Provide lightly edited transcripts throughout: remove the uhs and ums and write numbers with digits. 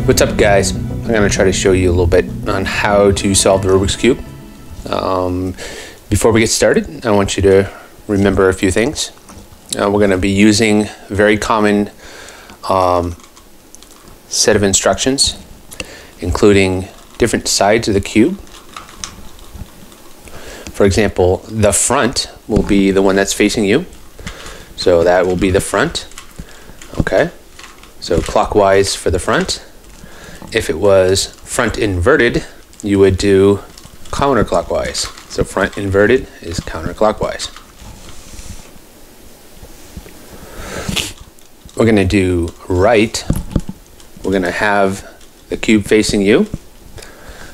What's up, guys? I'm going to try to show you a little bit on how to solve the Rubik's Cube. Before we get started, I want you to remember a few things. We're going to be using a very common set of instructions, including different sides of the cube. For example, the front will be the one that's facing you. So that will be the front. Okay, so clockwise for the front. If it was front inverted, you would do counterclockwise. So front inverted is counterclockwise. We're going to do right. We're going to have the cube facing you,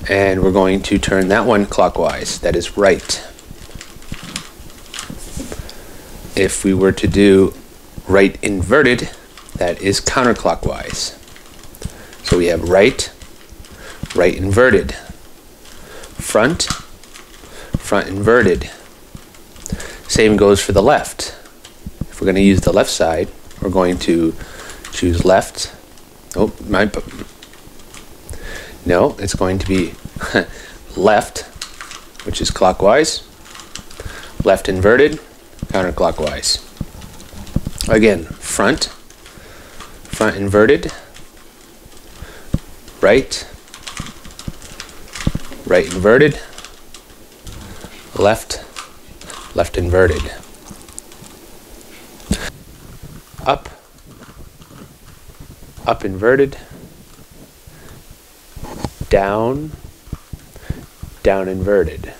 and we're going to turn that one clockwise. That is right. If we were to do right inverted, that is counterclockwise. So we have right, right inverted, front, front inverted. Same goes for the left. If we're going to use the left side, we're going to choose left. Oh, no, it's going to be left, which is clockwise, left inverted, counterclockwise. Again, front, front inverted, right, right inverted, left, left inverted. Up, up inverted, down, down inverted.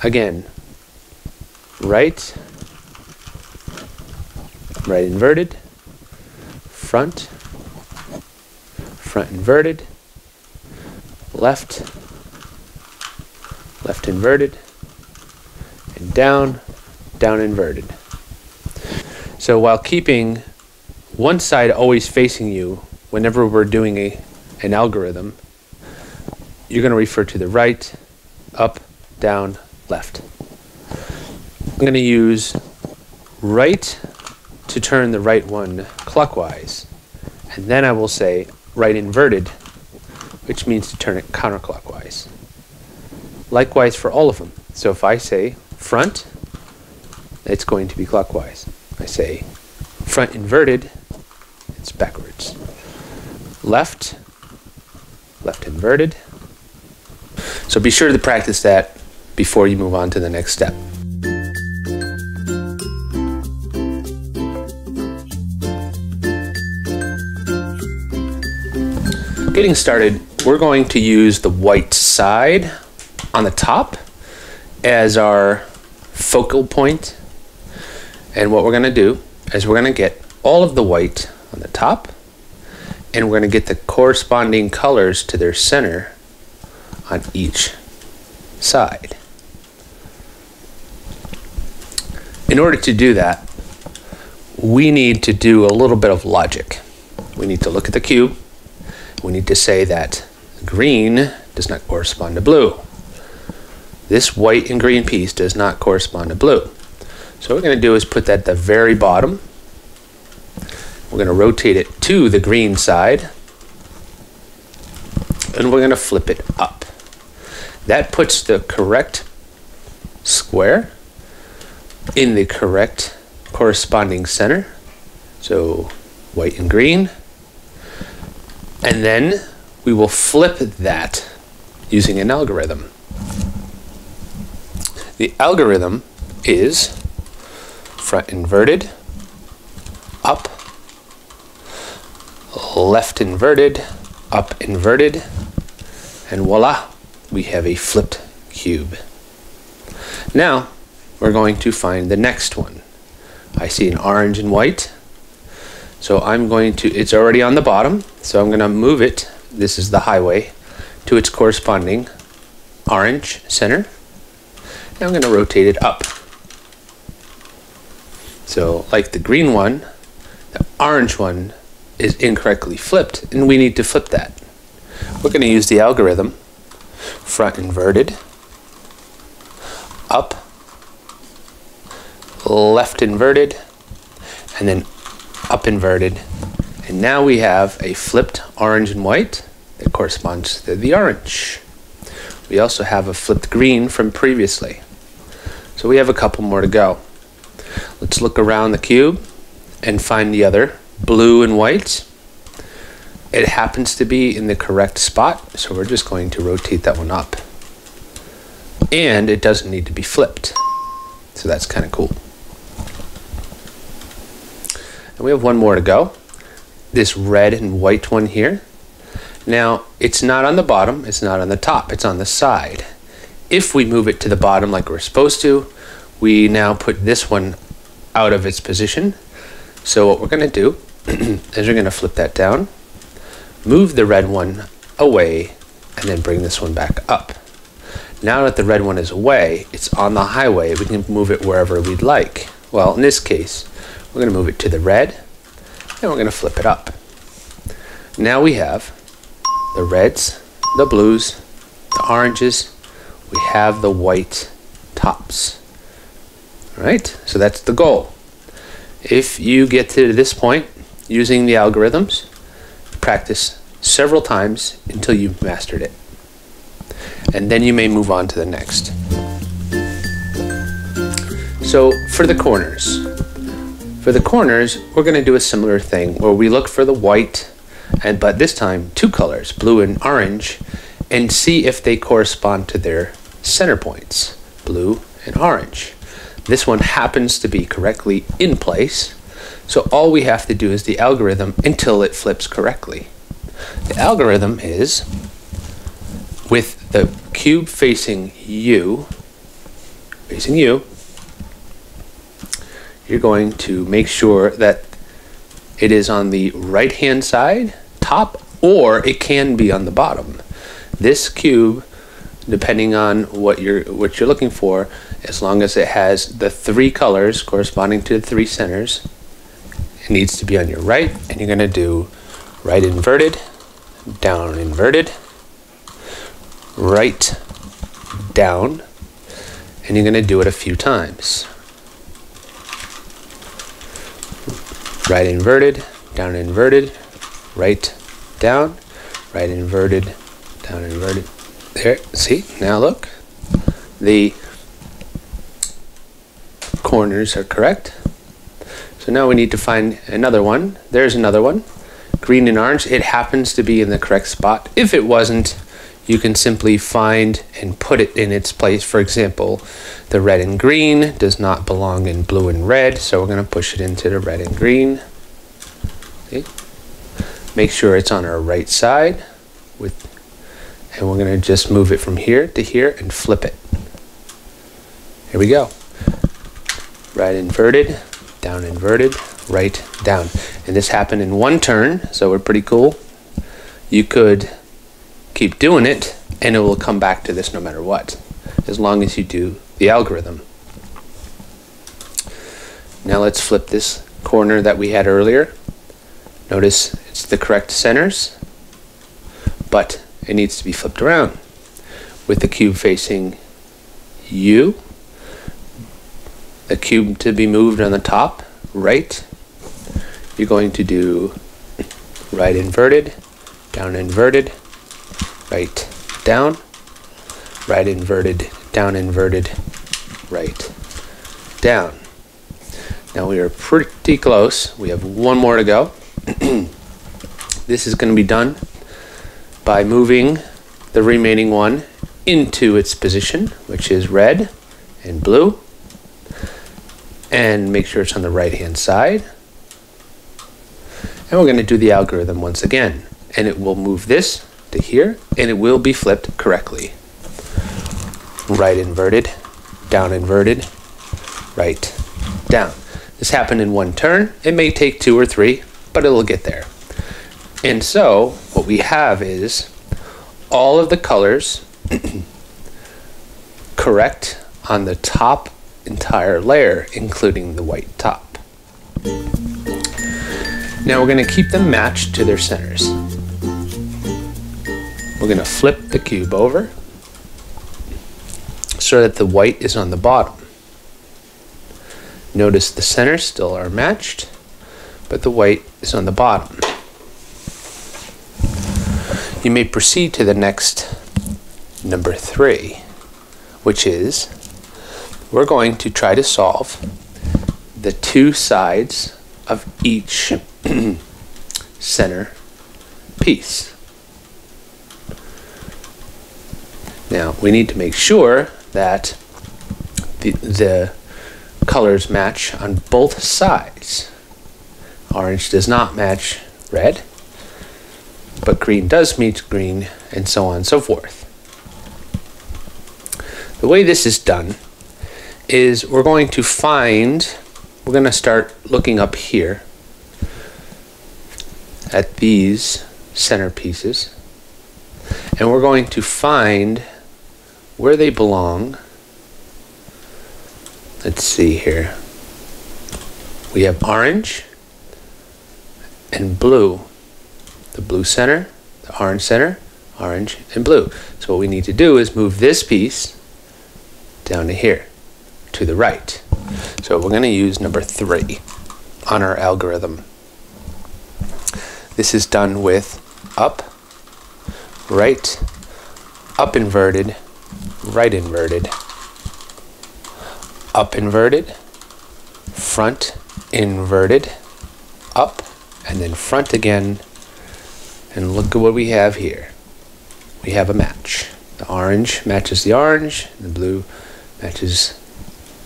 Again, right, right inverted, front, front inverted, left, left inverted, and down, down inverted. So while keeping one side always facing you, whenever we're doing an algorithm, you're going to refer to the right, up, down, left. I'm going to use right to turn the right one clockwise, and then I will say right inverted, which means to turn it counterclockwise. Likewise for all of them. So if I say front, it's going to be clockwise. I say front inverted, it's backwards. Left, left inverted. So be sure to practice that before you move on to the next step. Getting started, we're going to use the white side on the top as our focal point. And what we're going to do is we're going to get all of the white on the top, and we're going to get the corresponding colors to their center on each side. In order to do that, we need to do a little bit of logic. We need to look at the cube. We need to say that green does not correspond to blue. This white and green piece does not correspond to blue. So what we're going to do is put that at the very bottom. We're going to rotate it to the green side, and we're going to flip it up. That puts the correct square in the correct corresponding center. So white and green. And then we will flip that using an algorithm. The algorithm is front inverted, up, left inverted, up inverted, and voila, we have a flipped cube. Now we're going to find the next one. I see an orange and white. So I'm going to, it's already on the bottom, so I'm going to move it, this is the highway, to its corresponding orange center. And I'm going to rotate it up. So like the green one, the orange one is incorrectly flipped, and we need to flip that. We're going to use the algorithm, front inverted, up, left inverted, and then up inverted, And now we have a flipped orange and white that corresponds to the orange. We also have a flipped green from previously. So we have a couple more to go. Let's look around the cube and find the other blue and white. It happens to be in the correct spot, so we're just going to rotate that one up. And it doesn't need to be flipped. So that's kind of cool. And we have one more to go. This red and white one here. Now, it's not on the bottom, it's not on the top, it's on the side. If we move it to the bottom like we're supposed to, we now put this one out of its position. So what we're going to do is we're going to flip that down, move the red one away, and then bring this one back up. Now that the red one is away, it's on the highway, we can move it wherever we'd like. Well, in this case, we're going to move it to the red, and we're going to flip it up. Now we have the reds, the blues, the oranges, we have the white tops. All right, so that's the goal. If you get to this point using the algorithms, practice several times until you've mastered it. And then you may move on to the next. So for the corners. For the corners, we're going to do a similar thing where we look for the white, but this time two colors, blue and orange, and see if they correspond to their center points, blue and orange. This one happens to be correctly in place, so all we have to do is the algorithm until it flips correctly. The algorithm is, with the cube facing you, you're going to make sure that it is on the right hand side, top, or it can be on the bottom. This cube, depending on what you're looking for, as long as it has the three colors corresponding to the three centers, it needs to be on your right, and you're going to do right inverted, down inverted, right down, and you're going to do it a few times. Right inverted, down inverted, right down, right inverted, down inverted. There, see, now look, the corners are correct. So now we need to find another one. There's another one, green and orange. It happens to be in the correct spot. If it wasn't, you can simply find and put it in its place. For example, the red and green does not belong in blue and red, so we're going to push it into the red and green. See? Make sure it's on our right side, and we're going to just move it from here to here and flip it. Here we go. Right inverted, down inverted, right down. And this happened in one turn, so we're pretty cool. You could keep doing it, and it will come back to this no matter what, as long as you do the algorithm. Now let's flip this corner that we had earlier. Notice it's the correct centers, but it needs to be flipped around. With the cube facing you, the cube to be moved on the top, right, you're going to do right inverted, down inverted, right down, right inverted, down inverted, right down. Now we are pretty close. We have one more to go. This is going to be done by moving the remaining one into its position, which is red and blue, and make sure it's on the right hand side. And we're going to do the algorithm once again, and it will move this to here, and it will be flipped correctly. Right inverted, down inverted, right down. This happened in one turn. It may take two or three, but it'll get there. And so what we have is all of the colors correct on the top entire layer, including the white top. Now we're going to keep them matched to their centers. We're going to flip the cube over so that the white is on the bottom. Notice the centers still are matched, but the white is on the bottom. you may proceed to the next number 3, which is we're going to try to solve the 2 sides of each center piece. Now we need to make sure that the colors match on both sides. Orange does not match red, but green does meet green, and so on and so forth. The way this is done is we're going to start looking up here at these center pieces, and we're going to find where they belong. Let's see here. We have orange and blue. The blue center, the orange and blue. So what we need to do is move this piece down to here, to the right. So we're going to use number 3 on our algorithm. This is done with up, right, up inverted, right inverted, up inverted, front inverted, up, and then front again. And look at what we have here. We have a match. The orange matches the orange, the blue matches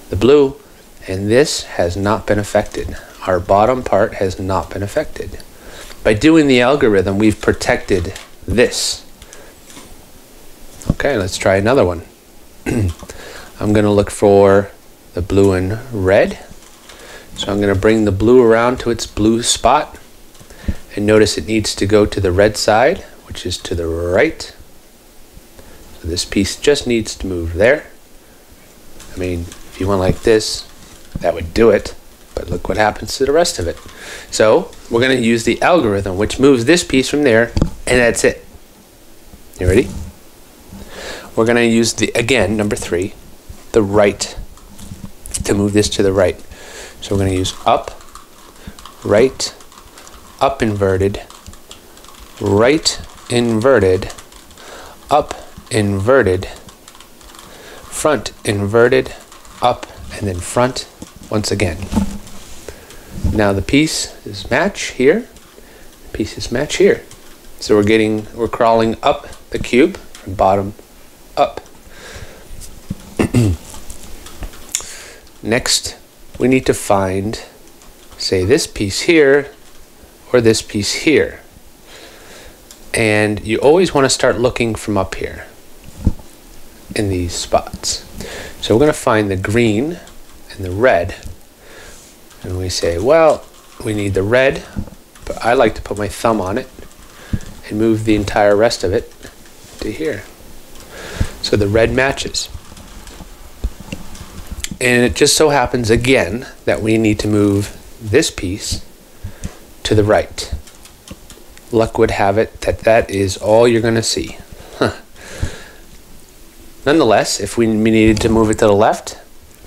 the blue, and this has not been affected. Our bottom part has not been affected. By doing the algorithm, we've protected this. Okay, let's try another one. I'm going to look for the blue and red. So I'm going to bring the blue around to its blue spot. And notice it needs to go to the red side, which is to the right. So this piece just needs to move there. I mean, if you went like this, that would do it. But look what happens to the rest of it. So we're going to use the algorithm, which moves this piece from there, and that's it. You ready? We're going to use, again, number 3, the right, to move this to the right. So we're going to use up, right, up inverted, right inverted, up inverted, front inverted, up, and then front once again. Now the pieces match here, pieces match here. So we're crawling up the cube from bottom up. Next, we need to find, say, this piece here or this piece here. And you always want to start looking from up here in these spots. So we're going to find the green and the red. And we say, well, we need the red, but I like to put my thumb on it and move the entire rest of it to here. So the red matches. And it just so happens again that we need to move this piece to the right. Luck would have it that that is all you're going to see. Nonetheless, if we needed to move it to the left,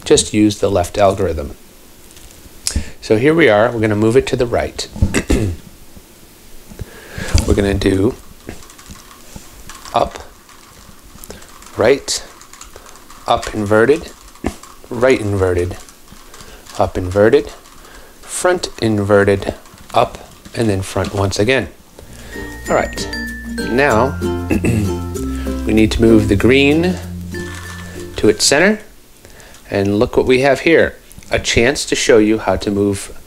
just use the left algorithm. So here we are, we're going to move it to the right. We're going to do up, right, up inverted, right inverted, up inverted, front inverted, up, and then front once again. All right, now we need to move the green to its center, and look what we have here. A chance to show you how to move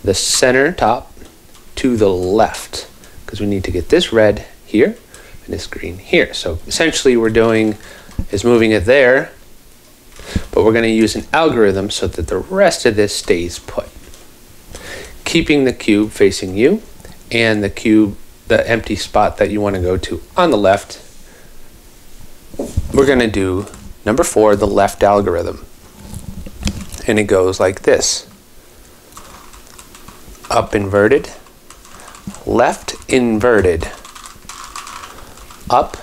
the center top to the left, because we need to get this red here and this green here. So essentially we're doing is moving it there, but we're going to use an algorithm so that the rest of this stays put, keeping the cube facing you and the cube, the empty spot that you want to go to on the left. We're going to do number 4, the left algorithm. And it goes like this. Up inverted, left inverted, up,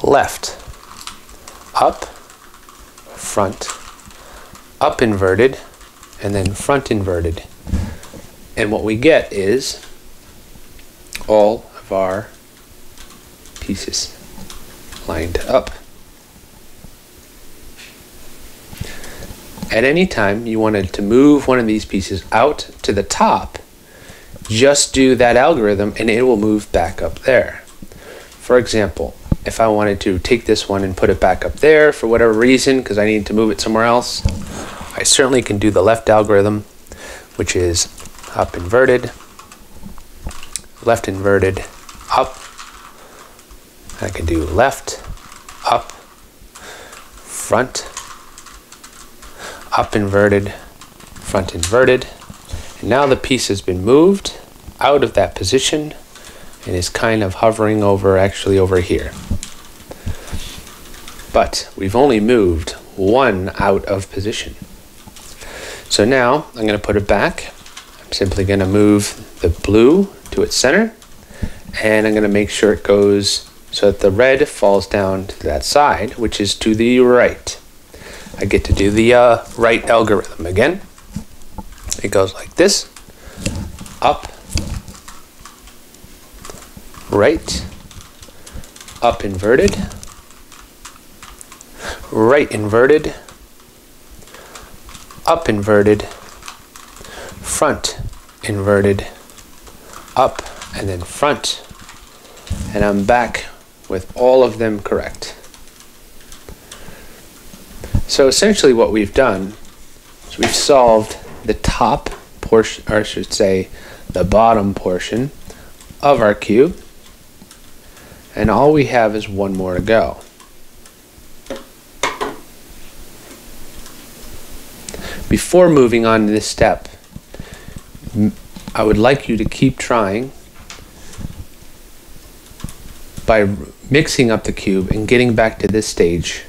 left, up, front, up inverted, and then front inverted. And what we get is all of our pieces lined up. At any time you wanted to move one of these pieces out to the top, just do that algorithm and it will move back up there. For example, if I wanted to take this one and put it back up there for whatever reason, because I need to move it somewhere else, I certainly can do the left algorithm, which is up inverted, left inverted, up. I can do left, up, front, up inverted, front inverted. And now the piece has been moved out of that position and is kind of hovering over, actually over here. But we've only moved one out of position. So now I'm going to put it back. I'm simply going to move the blue to its center, and I'm going to make sure it goes so that the red falls down to that side, which is to the right. I get to do the right algorithm again. It goes like this: up, right, up inverted, right inverted, up inverted, front inverted, up, and then front. And I'm back with all of them correct. So essentially what we've done is we've solved the top portion, or I should say the bottom portion of our cube, and all we have is one more to go. Before moving on to this step, I would like you to keep trying by mixing up the cube and getting back to this stage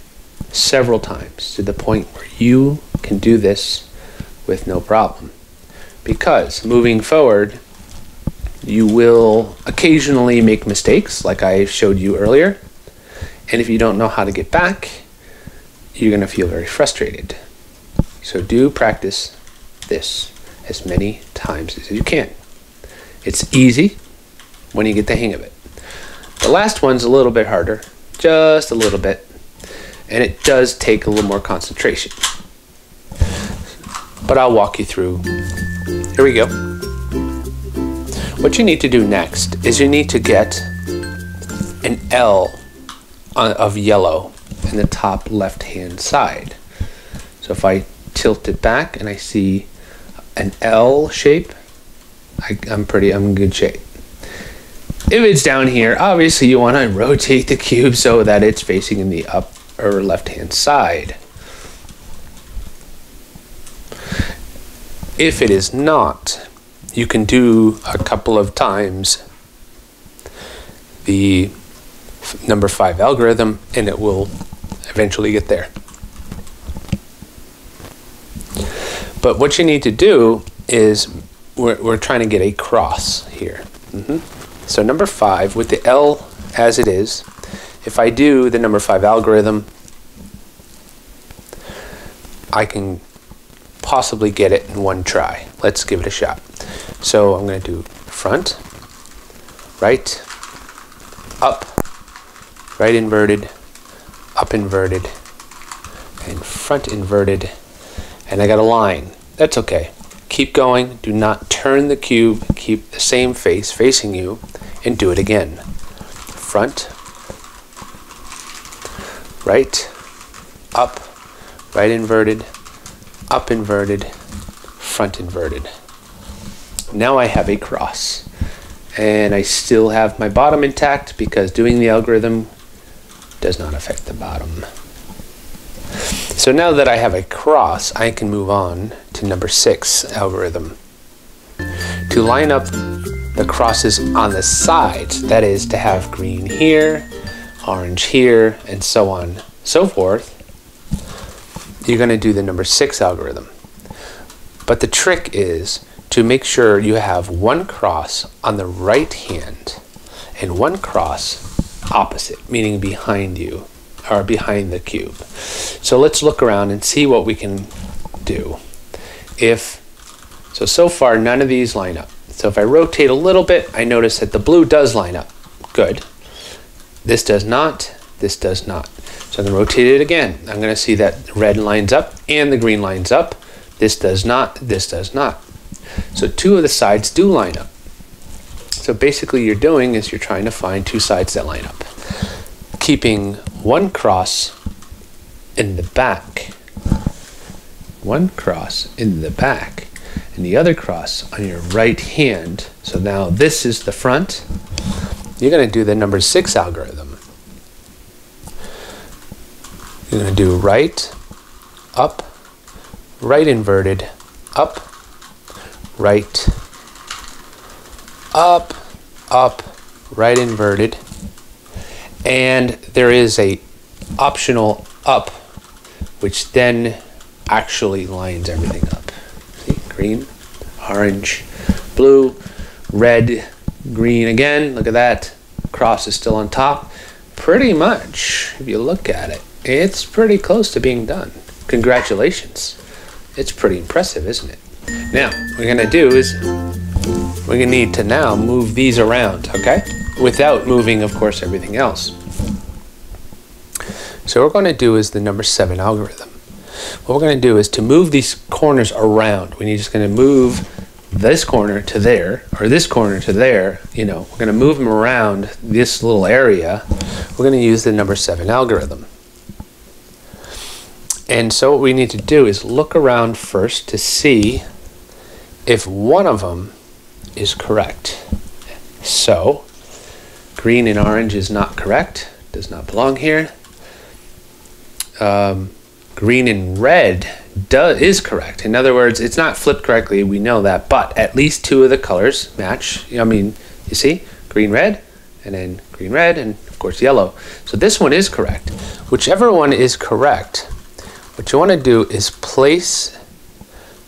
several times to the point where you can do this with no problem. Because moving forward, you will occasionally make mistakes like I showed you earlier, and if you don't know how to get back, you're going to feel very frustrated. So do practice this as many times as you can. It's easy when you get the hang of it. The last one's a little bit harder, just a little bit, and it does take a little more concentration. But I'll walk you through. Here we go. What you need to do next is you need to get an L of yellow in the top left-hand side. So if I tilt it back and I see an L shape, I'm in good shape. If it's down here, obviously you want to rotate the cube so that it's facing in the upper left-hand side. If it is not, you can do a couple of times the number 5 algorithm and it will eventually get there. But what you need to do is we're trying to get a cross here. So number 5 with the L as it is, if I do the number 5 algorithm, I can possibly get it in one try. Let's give it a shot. So I'm going to do front, right, up, right inverted, up inverted, and front inverted, and I got a line. That's okay. Keep going. Do not turn the cube. Keep the same face facing you and do it again. Front, right, up, right inverted, up inverted, front inverted. Now I have a cross. And I still have my bottom intact because doing the algorithm does not affect the bottom. So now that I have a cross, I can move on to number 6 algorithm. To line up the crosses on the sides, that is to have green here, orange here, and so on, so forth, you're going to do the number 6 algorithm. But the trick is to make sure you have one cross on the right hand and one cross opposite, meaning behind you, or behind the cube. So let's look around and see what we can do. So far none of these line up. So if I rotate a little bit, I notice that the blue does line up. Good. This does not. This does not. So I'm going to rotate it again. I'm going to see that red lines up and the green lines up. This does not. This does not. So two of the sides do line up. So basically you're doing is you're trying to find two sides that line up. Keeping one cross in the back. One cross in the back. And the other cross on your right hand. So now this is the front. You're going to do the number 6 algorithm. You're going to do right, up, right inverted, up, right, up, up, right inverted. And there is a optional up, which then actually lines everything up. See, green, orange, blue, red, green again. Look at that. Cross is still on top. Pretty much, if you look at it, it's pretty close to being done. Congratulations. It's pretty impressive, isn't it? Now, what we're going to do is we're going to need to now move these around, okay? Without moving, of course, everything else. So what we're going to do is the number 7 algorithm. What we're going to do is to move these corners around. We're just going to move this corner to there, or this corner to there. You know, we're going to move them around this little area. We're going to use the number 7 algorithm. And so what we need to do is look around first to see if one of them is correct. So green and orange is not correct, does not belong here. Green and red is correct. In other words, it's not flipped correctly, we know that, but at least 2 of the colors match. I mean, you see, green, red, and then green, red, and of course yellow. So this one is correct. Whichever one is correct, what you want to do is place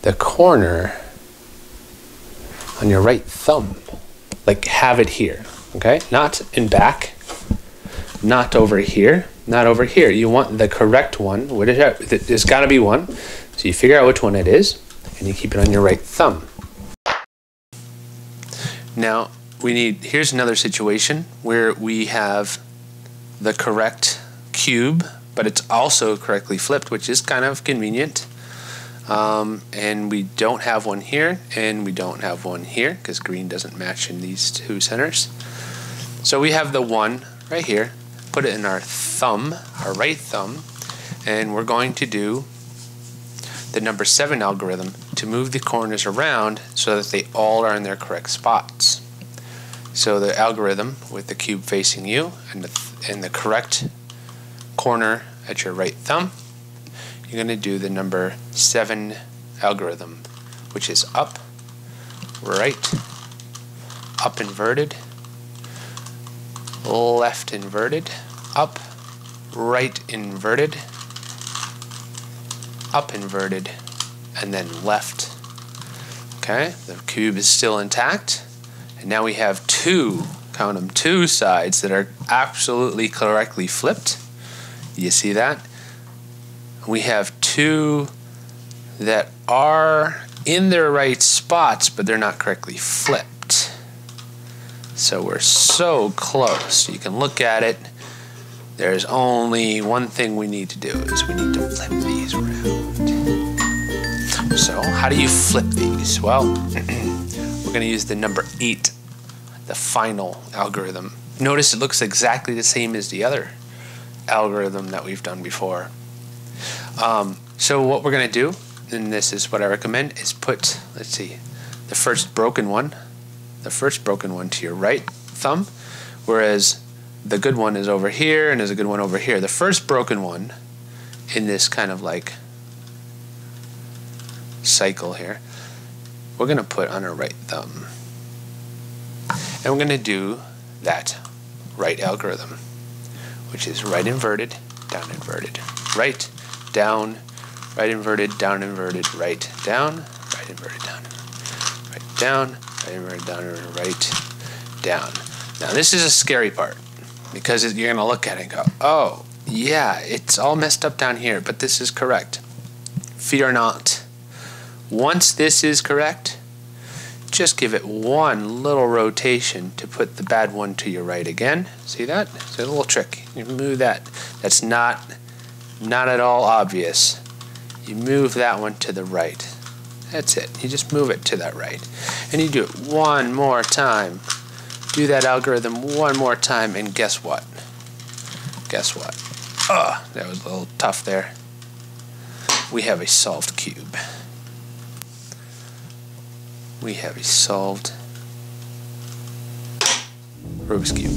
the corner on your right thumb. Like have it here, okay? Not in back, not over here, not over here. You want the correct one. There's got to be one. So you figure out which one it is, and you keep it on your right thumb. Now, here's another situation where we have the correct cube, but it's also correctly flipped, which is kind of convenient. And we don't have one here, and we don't have one here, because green doesn't match in these 2 centers. So we have the one right here. Put it in our thumb, our right thumb, and we're going to do the number 7 algorithm to move the corners around so that they all are in their correct spots. So the algorithm with the cube facing you and the correct corner at your right thumb, you're going to do the number 7 algorithm, which is up, right, up inverted, left inverted, up, right inverted, up inverted, and then left. Okay, the cube is still intact, and now we have 2, count them, 2 sides that are absolutely correctly flipped. You see that? We have 2 that are in their right spots, but they're not correctly flipped. So we're so close. You can look at it. There's only one thing we need to do is we need to flip these around. So how do you flip these? Well, we're going to use the number 8, the final algorithm. Notice it looks exactly the same as the other algorithm that we've done before. So what we're going to do, and this is what I recommend, is put, let's see, the first broken one to your right thumb, whereas the good one is over here and there's a good one over here. The first broken one in this kind of like cycle here, we're going to put on our right thumb. And we're going to do that right algorithm, which is right inverted, down inverted, right, down, right inverted, down inverted, right, down, right inverted, down, right, down, right inverted, down, right, down. Now this is a scary part because you're going to look at it and go, oh, yeah, it's all messed up down here, but this is correct. Fear not. Once this is correct, just give it one little rotation to put the bad one to your right again. See that? It's a little trick. You move that. That's not at all obvious. You move that one to the right. That's it. You just move it to that right. And you do it one more time. Do that algorithm one more time, and guess what? Guess what? That was a little tough there. We have a solved cube. We have a solved Rubik's Cube.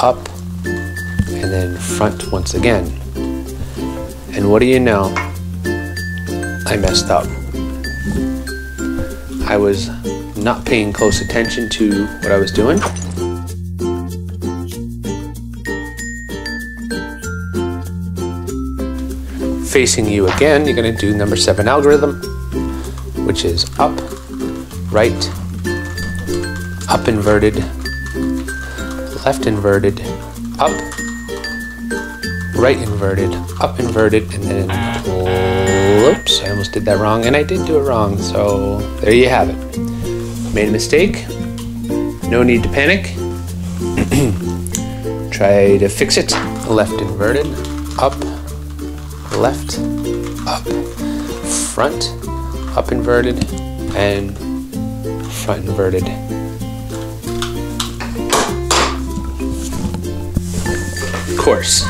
Up and then front once again. And what do you know? I messed up. I was not paying close attention to what I was doing. Facing you again, you're going to do number 7 algorithm, which is up, right, up inverted, left inverted, up, right inverted, up inverted, and then, whoops, I almost did that wrong, and I did do it wrong, so there you have it. Made a mistake, no need to panic. Try to fix it. Left inverted, up, left, up, front, up inverted, and front inverted. Course.